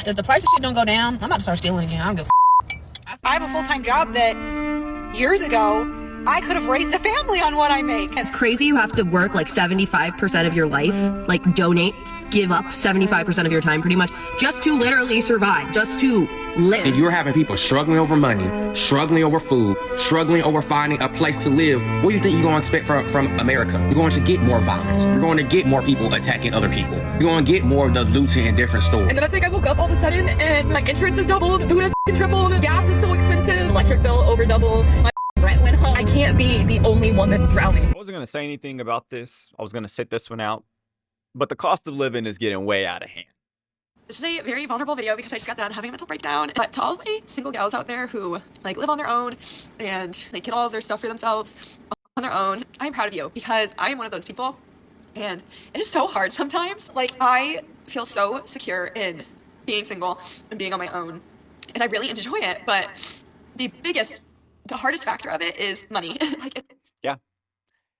if the price of shit don't go down, I'm about to start stealing again. I don't give I have a full-time job that years ago I could have raised a family on what I make. It's crazy you have to work like 75% of your life, like donate, give up 75% of your time pretty much, just to literally survive, just to live. And you're having people struggling over money, struggling over food, struggling over finding a place to live. What do you think you're going to expect from America? You're going to get more violence. You're going to get more people attacking other people. You're going to get more of the looting in different stores. And then it's like I woke up all of a sudden and my insurance is doubled, food is tripled, gas is so expensive, electric bill over double, my rent went home. I can't be the only one that's drowning. I wasn't going to say anything about this. I was going to sit this one out. But the cost of living is getting way out of hand. This is a very vulnerable video because I just got done having a mental breakdown. But to all of my single gals out there who like live on their own and they get all of their stuff for themselves on their own, I'm proud of you because I am one of those people. And it is so hard sometimes. Like, I feel so secure in being single and being on my own. And I really enjoy it. But the hardest factor of it is money. Yeah.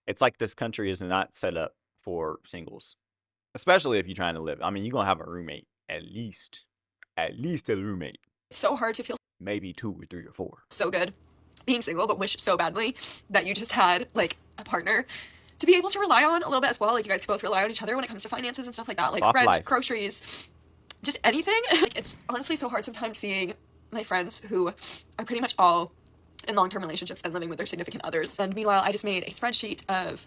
It's like this country is not set up for singles. Especially if you're trying to live. I mean, you're going to have a roommate. At least a roommate. It's so hard to feel maybe 2 or 3 or 4. So good being single, but wish so badly that you just had like a partner to be able to rely on a little bit as well. Like, you guys can both rely on each other when it comes to finances and stuff like that. Like Soft rent, life. Groceries, just anything. Like, it's honestly so hard sometimes seeing my friends who are pretty much all in long-term relationships and living with their significant others. And meanwhile, I just made a spreadsheet of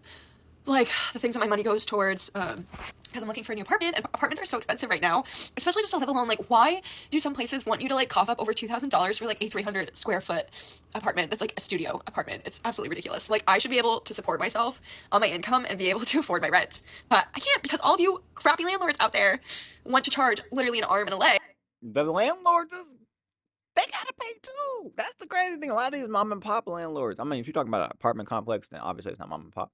like the things that my money goes towards because I'm looking for a new apartment, and apartments are so expensive right now, especially just to live alone. Like, why do some places want you to like cough up over $2,000 for like a 300 square foot apartment that's like a studio apartment? It's absolutely ridiculous. Like, I should be able to support myself on my income and be able to afford my rent, but I can't because all of you crappy landlords out there want to charge literally an arm and a leg. The landlords, they got to pay too. That's the crazy thing. A lot of these mom and pop landlords. I mean, if you're talking about an apartment complex, then obviously it's not mom and pop.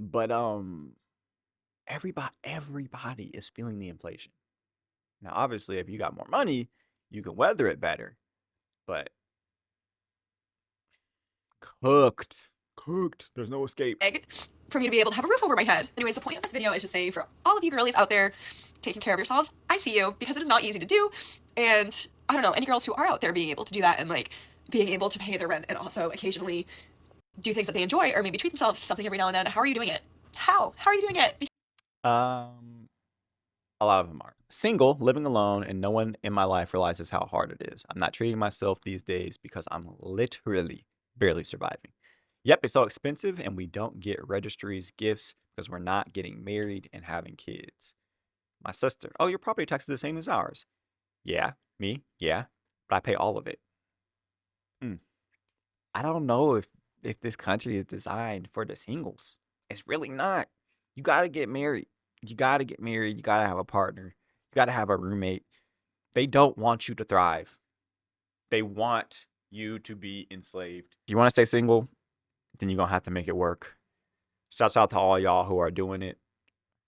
But everybody is feeling the inflation. Now, obviously, if you got more money, you can weather it better. But cooked. There's no escape. For me to be able to have a roof over my head. Anyways, the point of this video is to say for all of you girlies out there taking care of yourselves, I see you, because it is not easy to do. And I don't know, any girls who are out there being able to do that and like being able to pay their rent and also occasionally do things that they enjoy or maybe treat themselves to something every now and then. How are you doing it? How are you doing it? A lot of them are single, living alone, and no one in my life realizes how hard it is. I'm not treating myself these days because I'm literally barely surviving. Yep, it's so expensive, and we don't get registries, gifts, because we're not getting married and having kids. My sister, oh, your property tax is the same as ours. Yeah, me, yeah, but I pay all of it. I don't know if this country is designed for the singles. It's really not. You got to get married. You got to get married. You got to have a partner. You got to have a roommate. They don't want you to thrive. They want you to be enslaved. If you want to stay single, then you're going to have to make it work. Shouts out to all y'all who are doing it.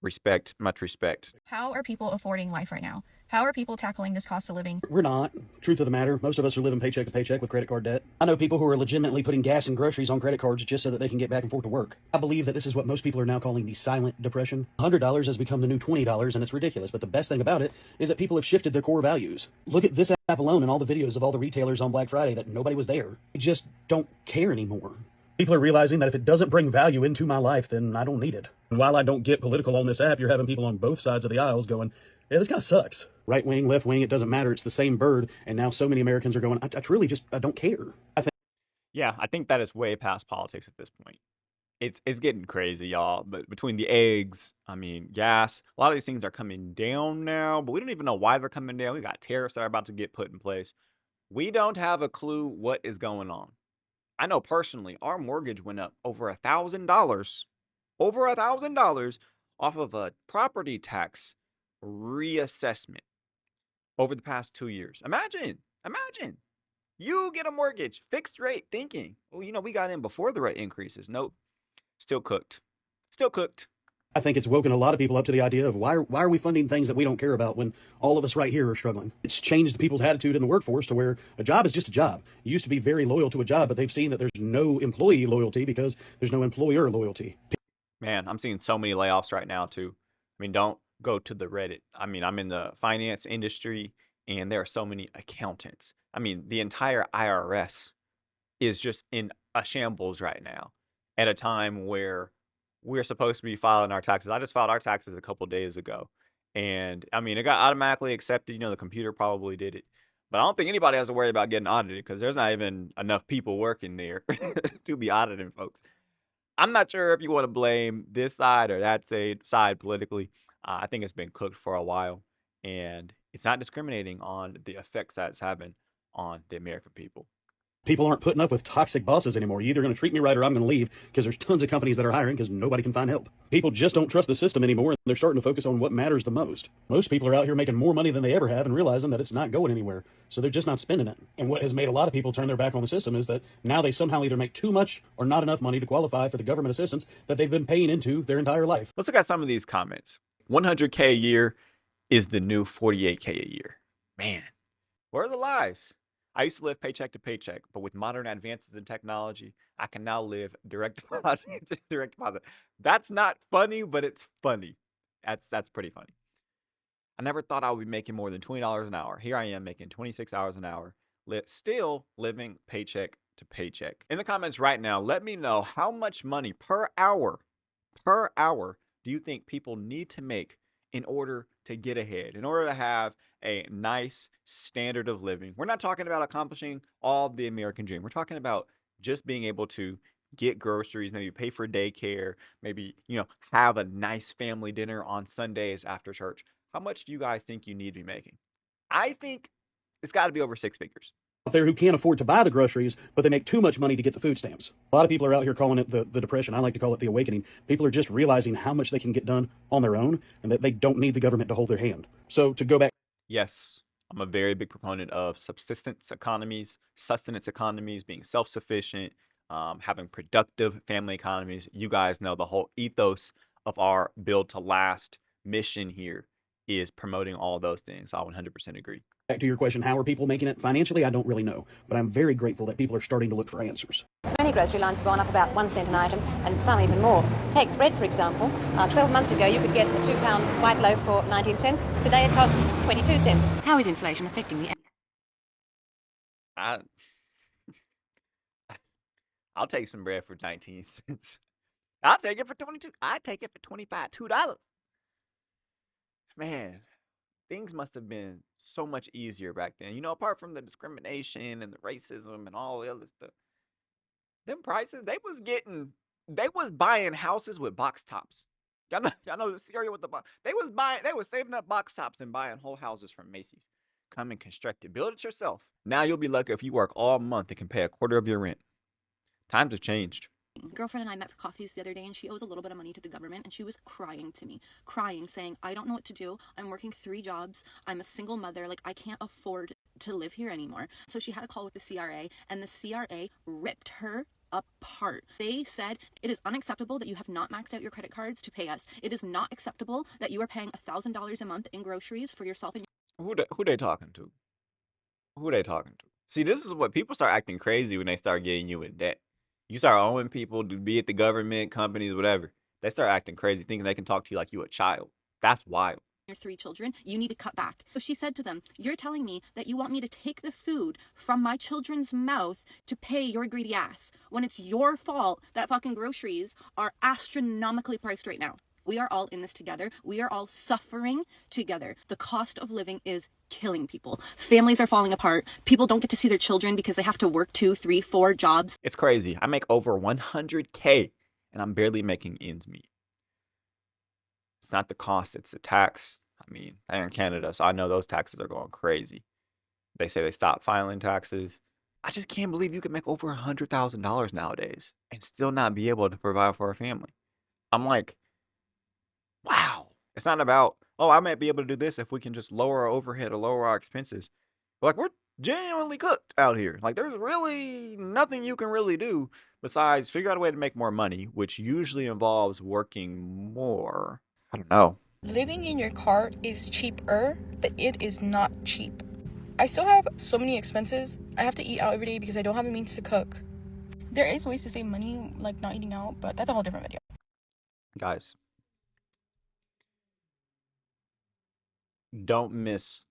Respect, much respect. How are people affording life right now? How are people tackling this cost of living? We're not. Truth of the matter, most of us are living paycheck to paycheck with credit card debt. I know people who are legitimately putting gas and groceries on credit cards just so that they can get back and forth to work. I believe that this is what most people are now calling the silent depression. $100 has become the new $20, and it's ridiculous. But the best thing about it is that people have shifted their core values. Look at this app alone and all the videos of all the retailers on Black Friday that nobody was there. They just don't care anymore. People are realizing that if it doesn't bring value into my life, then I don't need it. And while I don't get political on this app, you're having people on both sides of the aisles going, yeah, this kind of sucks. Right wing, left wing, it doesn't matter. It's the same bird. And now so many Americans are going, I truly just, I don't care. I think that is way past politics at this point. It's getting crazy, y'all. But between the eggs, I mean, gas, a lot of these things are coming down now, but we don't even know why they're coming down. We got tariffs that are about to get put in place. We don't have a clue what is going on. I know personally, our mortgage went up over $1,000 off of a property tax reassessment over the past 2 years. Imagine you get a mortgage, fixed rate, thinking, well, we got in before the rate increases. Nope. Still cooked. I think it's woken a lot of people up to the idea of why are we funding things that we don't care about when all of us right here are struggling? It's changed people's attitude in the workforce to where a job is just a job. You used to be very loyal to a job, but they've seen that there's no employee loyalty because there's no employer loyalty. Man, I'm seeing so many layoffs right now too. I mean, don't go to the Reddit. I mean, I'm in the finance industry, and there are so many accountants. I mean, the entire IRS is just in a shambles right now at a time where we're supposed to be filing our taxes. I just filed our taxes a couple days ago. And I mean, it got automatically accepted. You know, the computer probably did it. But I don't think anybody has to worry about getting audited because there's not even enough people working there to be auditing folks. I'm not sure if you want to blame this side or that side politically. I think it's been cooked for a while, and it's not discriminating on the effects that it's having on the American people. People aren't putting up with toxic bosses anymore. You're either going to treat me right or I'm going to leave, because there's tons of companies that are hiring because nobody can find help. People just don't trust the system anymore, and they're starting to focus on what matters the most. Most people are out here making more money than they ever have and realizing that it's not going anywhere, so they're just not spending it. And what has made a lot of people turn their back on the system is that now they somehow either make too much or not enough money to qualify for the government assistance that they've been paying into their entire life. Let's look at some of these comments. 100K a year is the new 48K a year. Man, where are the lies? I used to live paycheck to paycheck, but with modern advances in technology, I can now live direct deposit to direct deposit. That's not funny, but it's funny. That's pretty funny. I never thought I would be making more than $20 an hour. Here I am making 26 hours an hour, still living paycheck to paycheck. In the comments right now, let me know how much money per hour do you think people need to make in order to get ahead, in order to have a nice standard of living. We're not talking about accomplishing all the American dream. We're talking about just being able to get groceries, maybe pay for daycare, maybe, have a nice family dinner on Sundays after church. How much do you guys think you need to be making? I think it's got to be over 6 figures. Out there who can't afford to buy the groceries, but they make too much money to get the food stamps. A lot of people are out here calling it the depression. I like to call it the awakening. People are just realizing how much they can get done on their own and that they don't need the government to hold their hand. So to go back. Yes, I'm a very big proponent of sustenance economies, being self-sufficient, having productive family economies. You guys know the whole ethos of our build to last mission here is promoting all those things. I 100% agree. Back to your question, how are people making it financially? I don't really know, but I'm very grateful that people are starting to look for answers. Many grocery lines have gone up about 1 cent an item, and some even more. Take bread, for example. 12 months ago, you could get a £2 white loaf for 19 cents. Today it costs 22 cents. How is inflation affecting the... I'll take some bread for 19 cents. I'll take it for 22. I'd take it for 25, $2. Man, things must have been so much easier back then. Apart from the discrimination and the racism and all the other stuff. Them prices, they was buying houses with box tops. Y'all know the cereal with the box. They was saving up box tops and buying whole houses from Macy's. Come and construct it. Build it yourself. Now you'll be lucky if you work all month and can pay a quarter of your rent. Times have changed. Girlfriend and I met for coffees the other day, and she owes a little bit of money to the government, and she was crying to me, saying, I don't know what to do. I'm working 3 jobs. I'm a single mother. I can't afford to live here anymore. So she had a call with the CRA, and the CRA ripped her apart. They said, it is unacceptable that you have not maxed out your credit cards to pay us. It is not acceptable that you are paying $1,000 a month in groceries for yourself and Who they talking to? See, this is what people start acting crazy when they start getting you in debt. You start owing people, be it the government, companies, whatever. They start acting crazy, thinking they can talk to you like you a child. That's wild. your 3 children, you need to cut back. So she said to them, you're telling me that you want me to take the food from my children's mouth to pay your greedy ass when it's your fault that fucking groceries are astronomically priced right now. We are all in this together. We are all suffering together. The cost of living is killing people. Families are falling apart. People don't get to see their children because they have to work 2, 3, 4 jobs. It's crazy. I make over 100K and I'm barely making ends meet. It's not the cost, it's the tax. I mean, they're in Canada, so I know those taxes are going crazy. They say they stopped filing taxes. I just can't believe you can make over $100,000 nowadays and still not be able to provide for a family. I'm like, wow. It's not about, oh, I might be able to do this if we can just lower our overhead or lower our expenses. Like, we're genuinely cooked out here. Like, there's really nothing you can really do besides figure out a way to make more money, which usually involves working more. I don't know. Living in your car is cheaper, but it is not cheap. I still have so many expenses. I have to eat out every day because I don't have the means to cook. There is ways to save money, like not eating out, but that's a whole different video. Guys, don't miss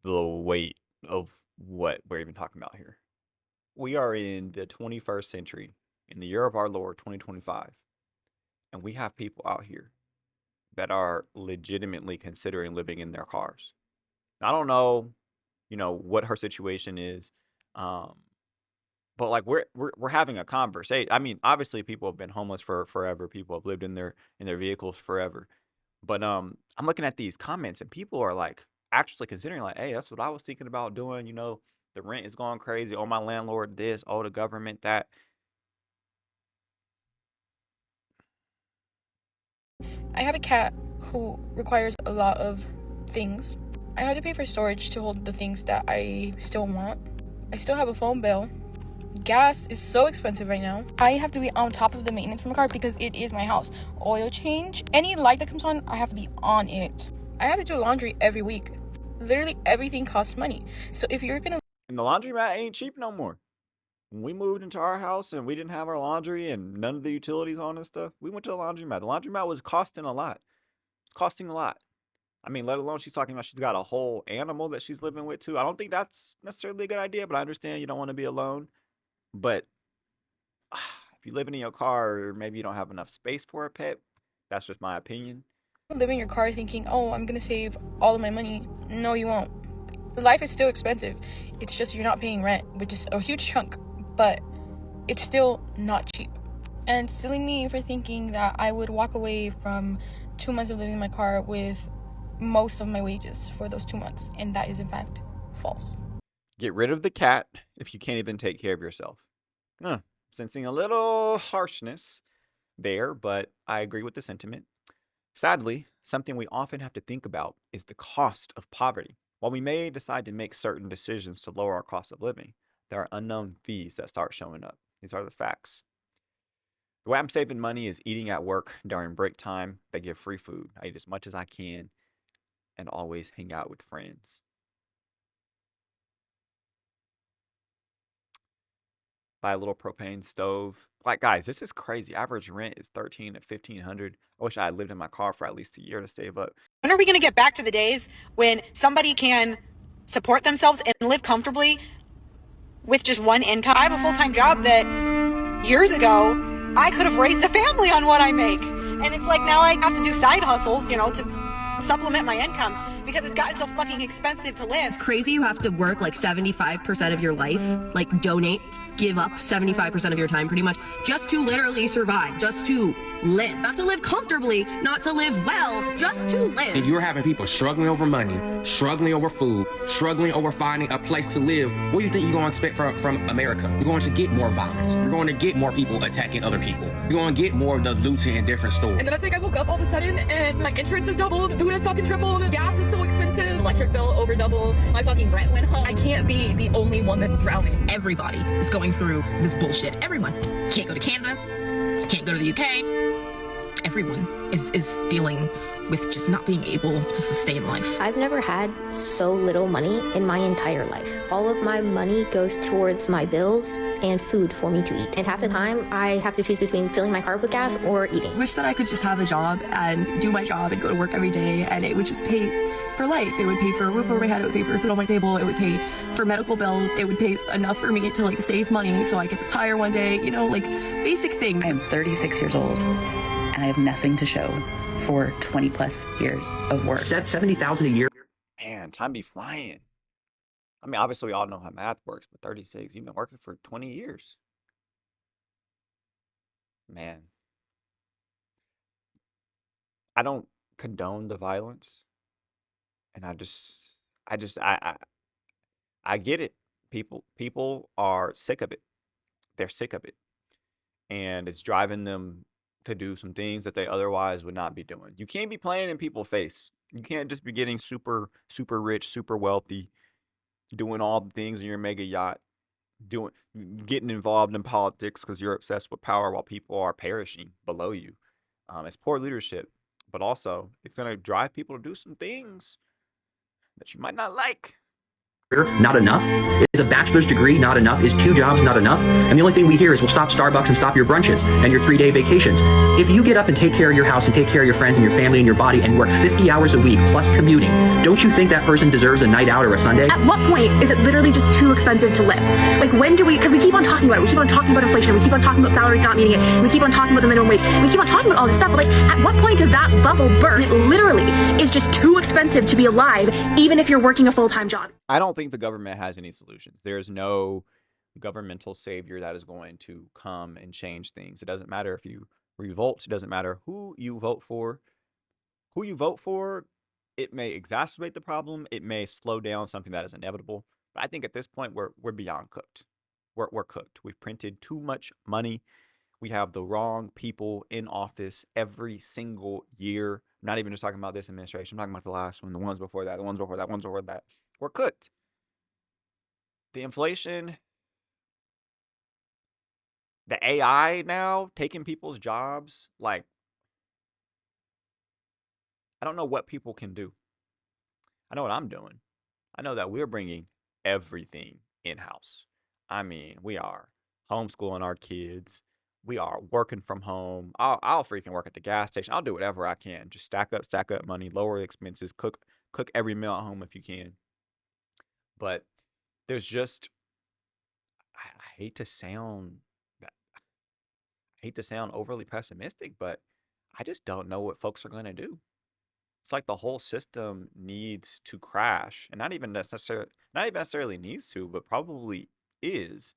the weight of what we're even talking about here. We are in the 21st century, in the year of our Lord, 2025, and we have people out here that are legitimately considering living in their cars. I don't know, what her situation is, um, but like we're having a conversation. I mean, obviously, people have been homeless for forever. People have lived in their vehicles forever. But I'm looking at these comments and people are like actually considering like, hey, that's what I was thinking about doing. The rent is going crazy. Oh, my landlord this. Oh, the government that. I have a cat who requires a lot of things. I had to pay for storage to hold the things that I still want. I still have a phone bill. Gas is so expensive right now. I have to be on top of the maintenance for my car because it is my house. Oil change, any light that comes on, I have to be on it. I have to do laundry every week. Literally everything costs money. So if you're gonna... And the laundromat ain't cheap no more. When we moved into our house and we didn't have our laundry and none of the utilities on and stuff, we went to the laundromat. The laundromat was costing a lot. It's costing a lot. I mean, let alone she's talking about she's got a whole animal that she's living with too. I don't think that's necessarily a good idea, but I understand you don't want to be alone. But if you're living in your car or maybe you don't have enough space for a pet, that's just my opinion. live in your car thinking, oh, I'm gonna save all of my money. No, you won't. Life is still expensive. It's just you're not paying rent, which is a huge chunk, but it's still not cheap. And it's silly me for thinking that I would walk away from 2 months of living in my car with most of my wages for those 2 months, and that is in fact false. Get rid of the cat if you can't even take care of yourself. Sensing a little harshness there, but I agree with the sentiment. Sadly, something we often have to think about is the cost of poverty. While we may decide to make certain decisions to lower our cost of living, there are unknown fees that start showing up. These are the facts. The way I'm saving money is eating at work during break time. They give free food. I eat as much as I can and always hang out with friends. Buy a little propane stove. Like, guys, this is crazy. Average rent is $1,300 to $1,500. I wish I had lived in my car for at least a year to save up. When are we going to get back to the days when somebody can support themselves and live comfortably with just one income? I have a full-time job that years ago I could have raised a family on what I make. And it's like now I have to do side hustles, to supplement my income because it's gotten so fucking expensive to live. It's crazy you have to work like 75% of your life, like donate, give up 75% of your time pretty much, just to literally survive, just to live. Not to live comfortably, not to live well, just to live. If you're having people struggling over money, struggling over food, struggling over finding a place to live, what do you think you're going to expect from America? You're going to get more violence. You're going to get more people attacking other people. You're going to get more of the looting in different stores. And then it's like I woke up all of a sudden and my insurance is doubled, food is fucking tripled, gas is so expensive, electric bill over double, my fucking rent went up. I can't be the only one that's drowning. Everybody is going through this bullshit. Everyone. Can't go to Canada. Can't go to the UK. Everyone is dealing with just not being able to sustain life. I've never had so little money in my entire life. All of my money goes towards my bills and food for me to eat. And half the time, I have to choose between filling my car with gas or eating. Wish that I could just have a job and do my job and go to work every day, and it would just pay for life. It would pay for a roof over my head, it would pay for food on my table, it would pay for medical bills, it would pay enough for me to save money so I could retire one day, basic things. I'm 36 years old and I have nothing to show for 20 plus years of work. That's $70,000 a year. Man, time be flying. I mean, obviously we all know how math works, but 36, you've been working for 20 years. Man. I don't condone the violence. And I get it. People are sick of it. They're sick of it. And it's driving them to do some things that they otherwise would not be doing. You can't be playing in people's face. You can't just be getting super, super rich, super wealthy, doing all the things in your mega yacht, getting involved in politics because you're obsessed with power while people are perishing below you. It's poor leadership, but also it's going to drive people to do some things that you might not like. not enough? Is a bachelor's degree not enough? Is 2 jobs not enough? And the only thing we hear is, we'll stop Starbucks and stop your brunches and your 3-day vacations. If you get up and take care of your house and take care of your friends and your family and your body and work 50 hours a week plus commuting, don't you think that person deserves a night out or a Sunday? At what point is it literally just too expensive to live? Like, when do we, because we keep on talking about it, we keep on talking about inflation, we keep on talking about salaries not meeting it, we keep on talking about the minimum wage, we keep on talking about all this stuff, but like, at what point does that bubble burst? It literally is just too expensive to be alive, even if you're working a full-time job. I don't think the government has any solutions. There's no governmental savior that is going to come and change things. It doesn't matter if you revolt. It doesn't matter who you vote for. Who you vote for, it may exacerbate the problem. It may slow down something that is inevitable. But I think at this point, we're beyond cooked. We're cooked. We've printed too much money. We have the wrong people in office every single year. I'm not even just talking about this administration. I'm talking about the last one, the ones before that, the ones before that, ones before that. We're cooked. The inflation, the AI now taking people's jobs, like, I don't know what people can do. I know what I'm doing. I know that we're bringing everything in-house. I mean, we are homeschooling our kids. We are working from home. I'll freaking work at the gas station. I'll do whatever I can. Just stack up money, lower expenses, cook every meal at home if you can. But there's just, I hate to sound overly pessimistic, but I just don't know what folks are going to do. It's like the whole system needs to crash, and not even necessarily needs to, but probably is.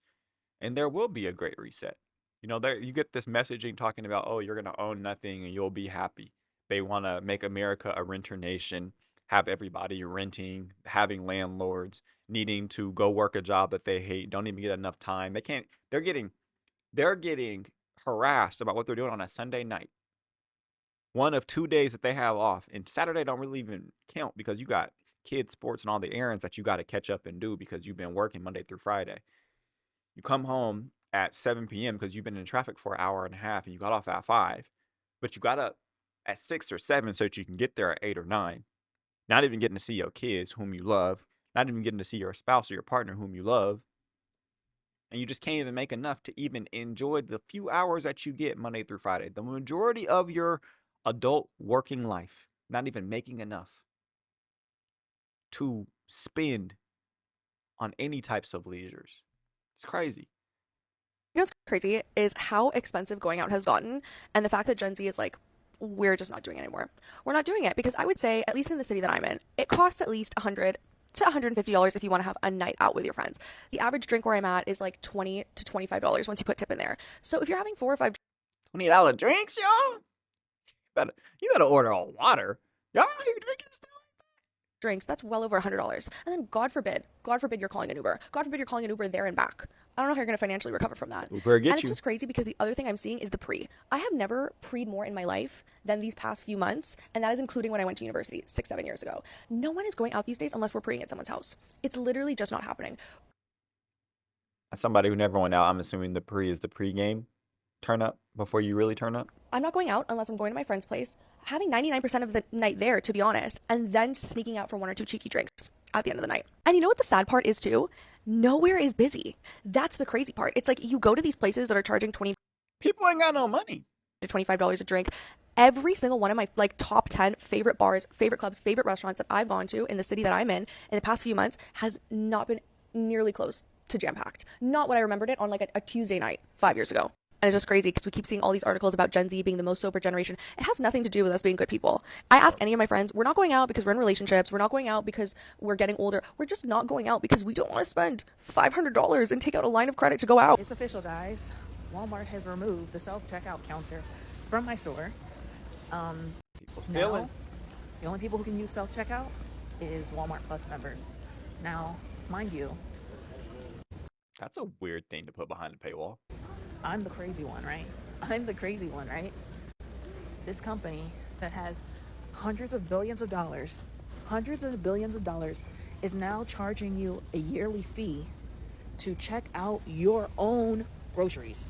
And there will be a great reset. You know, there you get this messaging talking about, oh, you're going to own nothing and you'll be happy. They want to make America a renter nation, have everybody renting, having landlords needing to go work a job that they hate, don't even get enough time. They're getting harassed about what they're doing on a Sunday night. One of 2 days that they have off, and Saturday don't really even count because you got kids, sports, and all the errands that you got to catch up and do because you've been working Monday through Friday. You come home at 7 p.m. because you've been in traffic for an hour and a half and you got off at 5, but you got up at 6 or 7 so that you can get there at 8 or 9. Not even getting to see your kids whom you love, not even getting to see your spouse or your partner whom you love. And you just can't even make enough to even enjoy the few hours that you get Monday through Friday. The majority of your adult working life, not even making enough to spend on any types of leisures. It's crazy. You know what's crazy is how expensive going out has gotten, and the fact that Gen Z is like, we're just not doing it anymore. We're not doing it because I would say, at least in the city that I'm in, it costs at least $100 to $150 if you want to have a night out with your friends. The average drink where I'm at is like $20 to $25 once you put tip in there. So if you're having 4 or 5 $20 drinks, y'all? You better order a water. Y'all here drinking still? drinks, that's well over $100. And then God forbid you're calling an Uber. God forbid you're calling an Uber there and back. I don't know how you're going to financially recover from that. Uber get and it's you. just crazy because the other thing I'm seeing is the pre. I have never pre'd more in my life than these past few months, and that is including when I went to university 6-7 years ago. No one is going out these days unless we're pre'ing at someone's house. It's literally just not happening. As somebody who never went out, I'm assuming the pre is the pre-game turn up before you really turn up. I'm not going out unless I'm going to my friend's place, having 99% of the night there, to be honest, and then sneaking out for 1 or 2 cheeky drinks at the end of the night. And you know what the sad part is too? Nowhere is busy. That's the crazy part. It's like you go to these places that are charging People ain't got no money. to $25 a drink. Every single one of my top 10 favorite bars, favorite clubs, favorite restaurants that I've gone to in the city that I'm in the past few months has not been nearly close to jam-packed. Not what I remembered it on a Tuesday night 5 years ago. And it's just crazy because we keep seeing all these articles about Gen Z being the most sober generation. It has nothing to do with us being good people. I ask any of my friends, we're not going out because we're in relationships. We're not going out because we're getting older. We're just not going out because we don't want to spend $500 and take out a line of credit to go out. It's official, guys. Walmart has removed the self-checkout counter from my store. People stealing. Now, the only people who can use self-checkout is Walmart Plus members. Now, mind you, That's a weird thing to put behind a paywall. I'm the crazy one, right? I'm the crazy one, right? This company that has hundreds of billions of dollars is now charging you a yearly fee to check out your own groceries.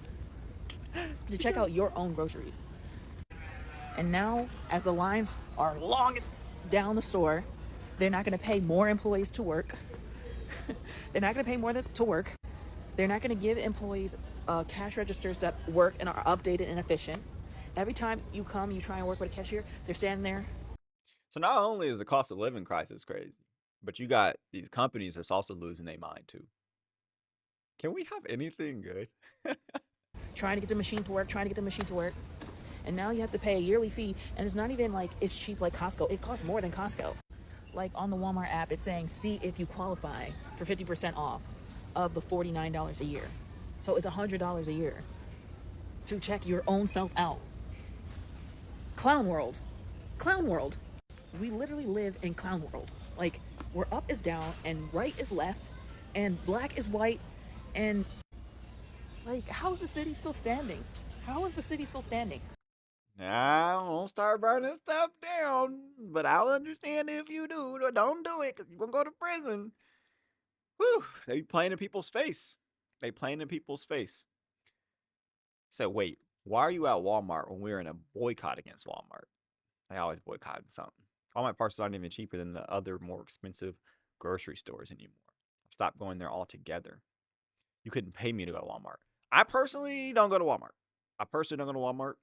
And now, as the lines are longest down the store, they're not going to pay more employees to work. They're not going to pay more to work. They're not going to give employees cash registers that work and are updated and efficient. Every time you come, you try and work with a cashier, they're standing there. So not only is the cost of living crisis crazy, but you got these companies that's also losing their mind too. Can we have anything good? Trying to get the machine to work, and now you have to pay a yearly fee, and it's not even like it's cheap like Costco. It costs more than Costco. Like on the Walmart app, it's saying see if you qualify for 50% off of the $49 a year. So it's $100 a year to check your own self out. Clown world. We literally live in clown world. Like, where up is down and right is left and black is white, and like, how is the city still standing? Now, won't start burning stuff down, but I'll understand if you do or don't do it, because you're going to go to prison. Whew, they be playing in people's face. So wait, why are you at Walmart when we're in a boycott against Walmart? They always boycott something. Walmart parcels aren't even cheaper than the other more expensive grocery stores anymore. I've stopped going there altogether. You couldn't pay me to go to Walmart. I personally don't go to Walmart.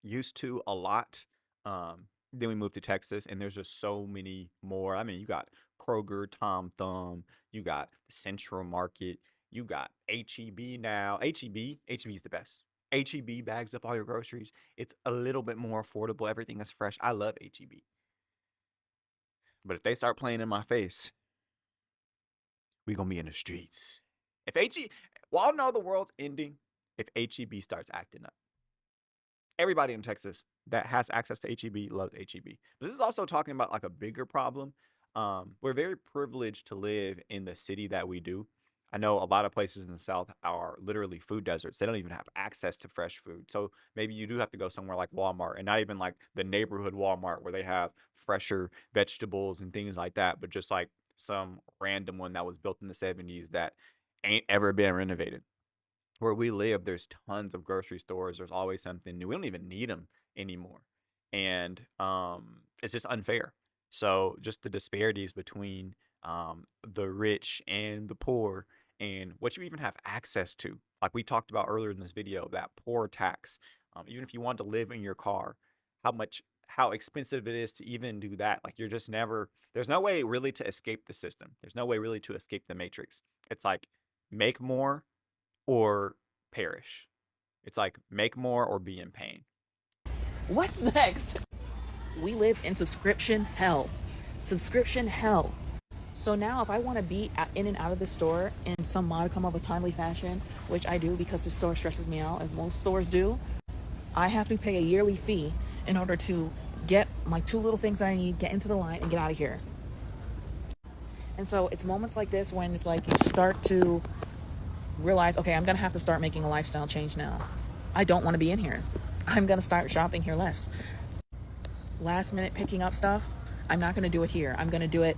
Used to a lot. Then we moved to Texas, and there's just so many more. I mean, you got Kroger, Tom Thumb, you got Central Market, you got HEB now. HEB's the best. HEB bags up all your groceries. It's a little bit more affordable. Everything is fresh. I love HEB. But if they start playing in my face, we gonna be in the streets. Well, I know the world's ending if HEB starts acting up. Everybody in Texas that has access to HEB loves HEB. But this is also talking about like a bigger problem. We're very privileged to live in the city that we do. I know a lot of places in the South are literally food deserts. They don't even have access to fresh food. So maybe you do have to go somewhere like Walmart, and not even like the neighborhood Walmart where they have fresher vegetables and things like that, but just like some random one that was built in the 70s that ain't ever been renovated. Where we live, there's tons of grocery stores. There's always something new. We don't even need them anymore. And it's just unfair. So just the disparities between the rich and the poor, and what you even have access to. Like we talked about earlier in this video, that poor tax. Even if you want to live in your car, how expensive it is to even do that. Like you're just never, there's no way really to escape the system. There's no way really to escape the matrix. It's like make more or perish. It's like make more or be in pain. What's next? We live in subscription hell. So now if I want to be in and out of the store in some modicum of a timely fashion, which I do because the store stresses me out, as most stores do, I have to pay a yearly fee in order to get my 2 little things I need, get into the line, and get out of here. And so it's moments like this when it's like you start to realize, okay, I'm going to have to start making a lifestyle change now. I don't want to be in here. I'm going to start shopping here less. Last minute picking up stuff, I'm not going to do it here. I'm going to do it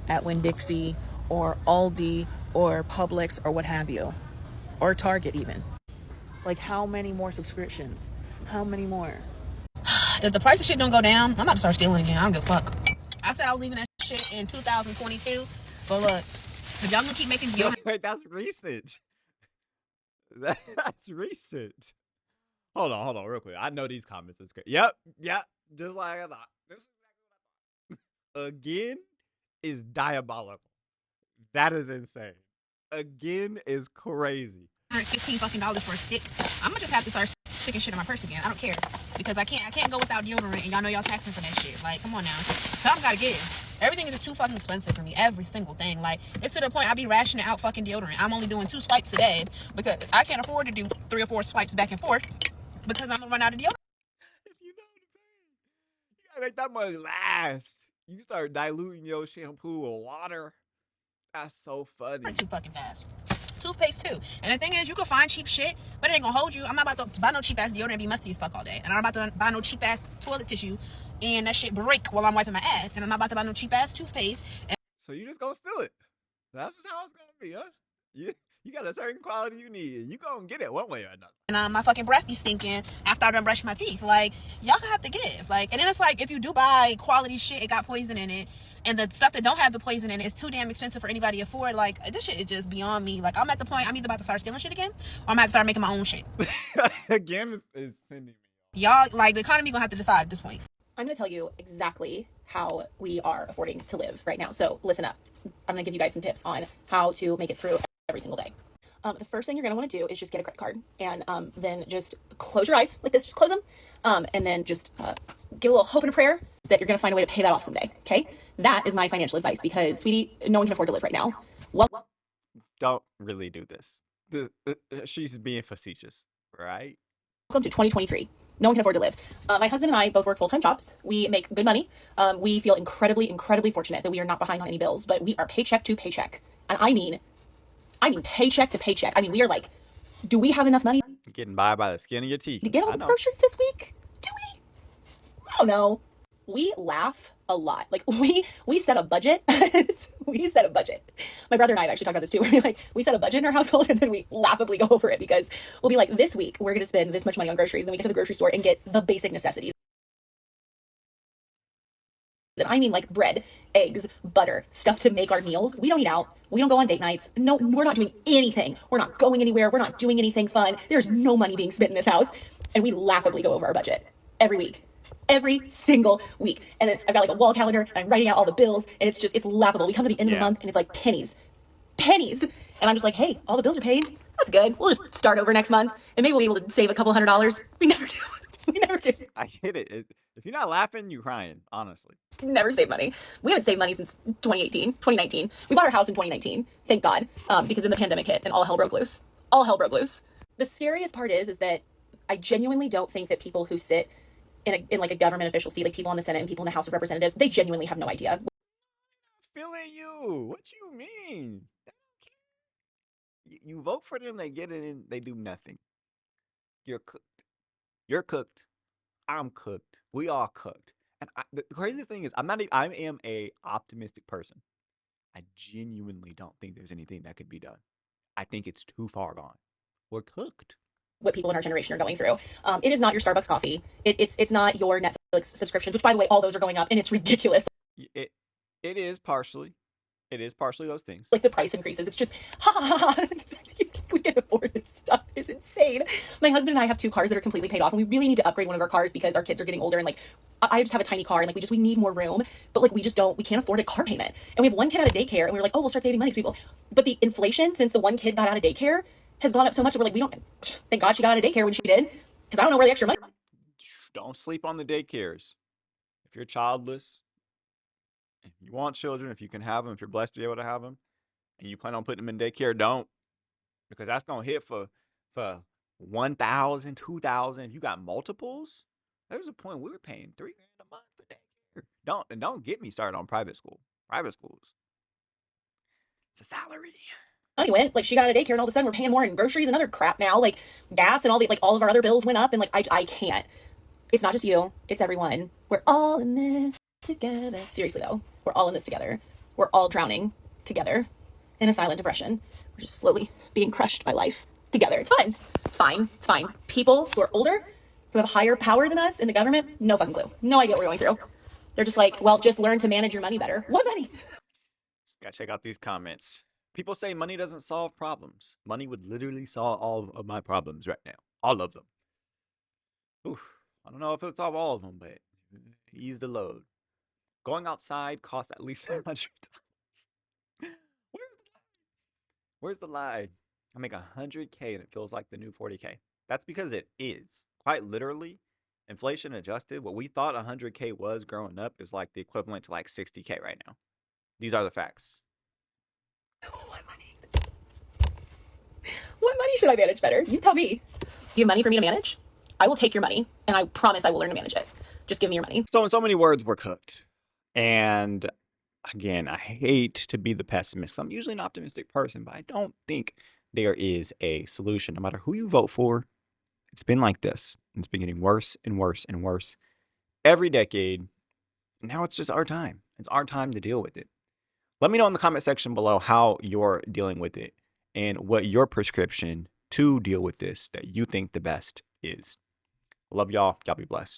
at Winn-Dixie or Aldi or Publix or what have you, or Target even. Like, how many more subscriptions? How many more? If the price of shit don't go down, I'm about to start stealing again. I don't give a fuck. I said I was leaving that shit in 2022, but look, if y'all gonna keep making deodorant. Wait, that's recent. That's recent. Hold on, real quick. I know these comments is great. Yep, just like I thought. This is exactly what I thought. Again is diabolical. That is insane. Again is crazy. $15 fucking for a stick. I'm gonna just have to start sticking shit in my purse again. I don't care, because I can't go without deodorant, and y'all know y'all taxing for that shit. Like, come on now. Something gotta give. Everything is too fucking expensive for me. Every single thing. Like, it's to the point I be rationing out fucking deodorant. I'm only doing 2 swipes a day because I can't afford to do 3 or 4 swipes back and forth because I'm gonna run out of deodorant. If you know the thing, you gotta make that money last. You start diluting your shampoo with water. That's so funny. Too fucking fast. Toothpaste too. And the thing is, you can find cheap shit, but it ain't gonna hold you. I'm not about to buy no cheap ass deodorant and be musty as fuck all day. And I'm not about to buy no cheap ass toilet tissue and that shit break while I'm wiping my ass. And I'm not about to buy no cheap ass toothpaste. So you just gonna steal it. That's just how it's gonna be, huh? You got a certain quality you need, and you gonna get it one way or another. And my fucking breath be stinking after I done brush my teeth. Like, y'all gonna have to give. Like, and then it's like, if you do buy quality shit, it got poison in it, and the stuff that don't have the poison in it is too damn expensive for anybody to afford. Like, this shit is just beyond me. Like, I'm at the point, I'm either about to start stealing shit again, or I'm about to start making my own shit. Again, is sending me. Y'all, like, the economy gonna have to decide at this point. I'm gonna tell you exactly how we are affording to live right now. So listen up. I'm gonna give you guys some tips on how to make it through every single day. The first thing you're gonna want to do is just get a credit card, and then just close your eyes like this. Just close them, and then just give a little hope and a prayer that you're gonna find a way to pay that off someday. Okay, that is my financial advice, because, sweetie, no one can afford to live right now. Well, Don't really do this. She's being facetious, right? welcome to 2023. No one can afford to live. My husband and I both work full-time jobs. We make good money. We feel incredibly, incredibly fortunate that we are not behind on any bills, but we are paycheck to paycheck. And I mean paycheck to paycheck. I mean, we are like, do we have enough money Getting by the skin of your teeth. to get all I the know. groceries this week? Do we? I don't know. We laugh a lot. Like, we set a budget. We set a budget. My brother and I have actually talked about this too. We set a budget in our household, and then we laughably go over it, because we'll be like, this week we're going to spend this much money on groceries. And then we get to the grocery store and get the basic necessities. And I mean, like, bread, eggs, butter, stuff to make our meals. We don't eat out. We don't go on date nights. No, we're not doing anything. We're not going anywhere. We're not doing anything fun. There's no money being spent in this house. And we laughably go over our budget every week. Every single week. And then I've got like a wall calendar, and I'm writing out all the bills, and it's laughable. We come to the end of the month, and it's like pennies. And I'm just like, hey, all the bills are paid. That's good. We'll just start over next month, and maybe we'll be able to save a couple $100. We never do. We never do. I get it. If you're not laughing, you're crying, honestly. Never save money. We haven't saved money since 2019. We bought our house in 2019, thank God, because then the pandemic hit and all hell broke loose. All hell broke loose. The scariest part is that I genuinely don't think that people who sit in like a government official seat, like people in the Senate and people in the House of Representatives, they genuinely have no idea. Feeling you. What you mean? They don't care. You vote for them, they get it in, they do nothing. You're cooked. You're cooked. I'm cooked. We all cooked. And the craziest thing is, I am a optimistic person. I genuinely don't think there's anything that could be done. I think it's too far gone. We're cooked. What people in our generation are going through. It is not your Starbucks coffee. It's not your Netflix subscriptions, which, by the way, all those are going up, and it's ridiculous. It is partially. It is partially those things. Like the price increases. It's just, we can afford this stuff. It's insane. My husband and I have 2 cars that are completely paid off, and we really need to upgrade one of our cars because our kids are getting older, and like, I just have a tiny car, and like, we need more room, but like, we can't afford a car payment. And we have 1 kid out of daycare, and we were like, oh, we'll start saving money to people. But the inflation since the 1 kid got out of daycare has gone up so much that we're like, thank God she got out of daycare when she did, because I don't know where the extra money. Don't sleep on the daycares. If you're childless, if you want children, if you can have them, if you're blessed to be able to have them, and you plan on putting them in daycare, don't. Because that's going to hit for $1,000, $2,000. If you got multiples, there was a point we were paying $3,000 a month for daycare. Don't get me started on private school. Private schools, it's a salary. Money went, like, she got out of daycare, and all of a sudden we're paying more in groceries and other crap now, like gas and all of our other bills went up, and like, I can't. It's not just you, it's everyone. We're all in this together. Seriously though, we're all in this together. We're all drowning together in a silent depression. We're just slowly being crushed by life together. It's fun. It's fine. It's fine. People who are older, who have higher power than us in the government, no fucking clue. No idea what we're going through. They're just like, well, just learn to manage your money better. What money? Gotta check out these comments. People say money doesn't solve problems. Money would literally solve all of my problems right now. All of them. Oof. I don't know if it'll solve all of them, but ease the load. Going outside costs at least $100. Where's the lie? I make $100K and it feels like the new $40K. That's because it is. Quite literally, inflation adjusted, what we thought $100K was growing up is like the equivalent to like $60K right now. These are the facts. What money should I manage better? You tell me. Do you have money for me to manage? I will take your money, and I promise I will learn to manage it. Just give me your money. So in so many words, we're cooked. And again, I hate to be the pessimist. I'm usually an optimistic person, but I don't think there is a solution. No matter who you vote for, it's been like this. It's been getting worse and worse and worse every decade. Now it's just our time. It's our time to deal with it. Let me know in the comment section below how you're dealing with it and what your prescription to deal with this that you think the best is. Love y'all. Y'all be blessed.